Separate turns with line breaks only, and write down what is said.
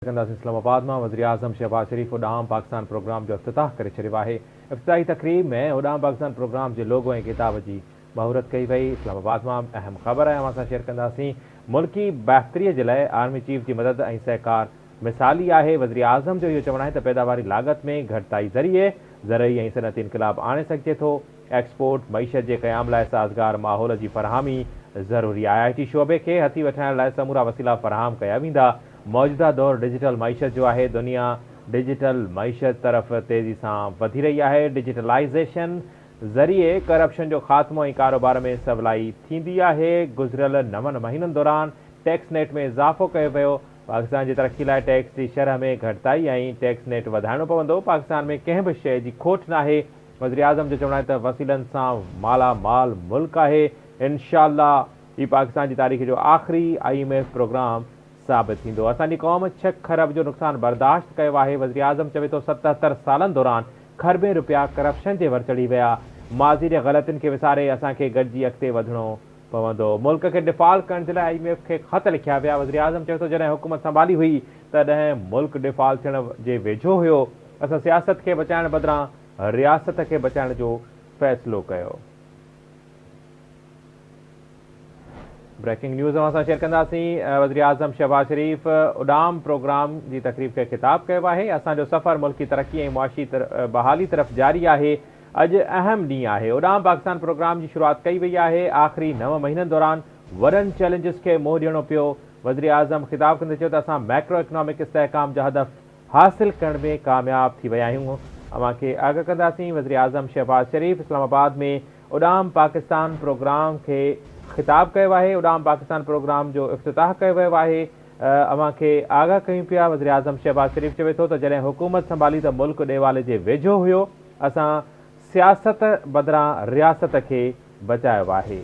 इस्लामाबाद में वज़ीर आज़म शहबाज शरीफ उड़ाम पाकिस्तान प्रोग्राम जो इफ्तिताह करे छॾियो आहे। इफ्तिताही तकरीब में उड़ाम पाकिस्तान प्रोग्राम के लोगो ऐं किताब की महूरत कई वई। इस्लामाबाद में अहम ख़बर है, असां शेयर कंदासीं। मुल्की बहितरी जे लाइ आर्मी चीफ की मदद ऐं सहकार मिसाली है। वज़ीर आज़म जो इहो चवणु आहे त पैदावारी लागत में घटिताई ज़रिए ज़रई ऐं सनअती इनकलाब आणे सघिजे थो। एक्सपोर्ट मईशत के क़याम लाइ साज़गार माहौल की फरहमी ज़रूरी है। IT शोबे के हथी वठाइण लाइ समूरा वसीला फराहम कया वेंदा। मौजूदा दौर डिजिटल मईशत जो है। दुनिया डिजिटल मईशत तरफ तेज़ी से वधी रही है। डिजिटलाइजेशन ज़रिए करप्शन जो खात्मो ऐं कारोबार में सवलाई थींदी आहे। गुज़िरियल 9 महीननि दौरान टैक्स नेट में इज़ाफ़ो कयो वियो। पाकिस्तान की तरक्की लाइ टैक्स की शरह में घटिताई ऐं टैक्स नेट वधाइणो पवंदो। पाकिस्तान में कंहिं बि शइ जी खोट नाहे। वज़ीर आज़म जो चवणु आहे त वसीलनि सां माला माल मुल्क है। इंशाअल्लाह ही पाकिस्तान की तारीख़ जो आख़िरी IMF प्रोग्राम साबित थींदो। असांजी क़ौम 6 खरब जो नुक़सान बर्दाश्त कयो आहे। वज़ीर आज़म चवे तो 77 सालन दौरान खरबें रुपया करप्शन के वर चढ़ी विया। माज़ी जे ग़लतियुनि खे विसारे असांखे गॾिजी अॻिते वधणो पवंदो। मुल्क के डिफ़ॉल्ट करण जे लाइ IMF के ख़त लिखिया विया। वज़ीर आज़म चवे तो जॾहिं हुकूमत संभाली हुई तॾहिं मुल्क डिफ़ॉल्ट थियण जे वेझो हुयो। असां सियासत के बचाइण बदिरां रियासत के बचाइण जो फ़ैसिलो कयो। ब्रेकिंग न्यूज़ असां शेयर कंदासीं। वज़ीर आज़म शहबाज शरीफ उड़ाम प्रोग्राम की तकरीब के खिताब कयो आहे। असांजो सफ़र मुल्की तरक्की ऐं मुआशी बहाली तरफ़ जारी है। अॼु अहम ॾींहुं आहे। उड़ाम पाकिस्तान प्रोग्राम की शुरुआत कई वई है। आख़िरी 9 महीननि दौरान वॾनि चैलेंजिस के मुंहुं ॾियणो पियो। वज़ीर आज़म खिताब कंदे चयो त असां मैक्रो इकनॉमिक इस्तेहकाम जा हदफ़ हासिल करण में कामयाब थी विया आहियूं। अव्हांखे आगाह कंदासीं। वज़ीर आज़म शहबाज शरीफ इस्लामाबाद में उड़ाम पाकिस्तान प्रोग्राम के खिताब कयो आहे। उड़ाम पाकिस्तान प्रोग्राम जो इफ्तिताह कयो वियो आहे। अव्हांखे आगाह कयूं पिया। वज़ीर आज़म शहबाज शरीफ चवे थो त जॾहिं हुकूमत संभाली त मुल्क ॾेवाले जे वेझो हुयो। असां सियासत बदिरां रियासत के बचायो आहे।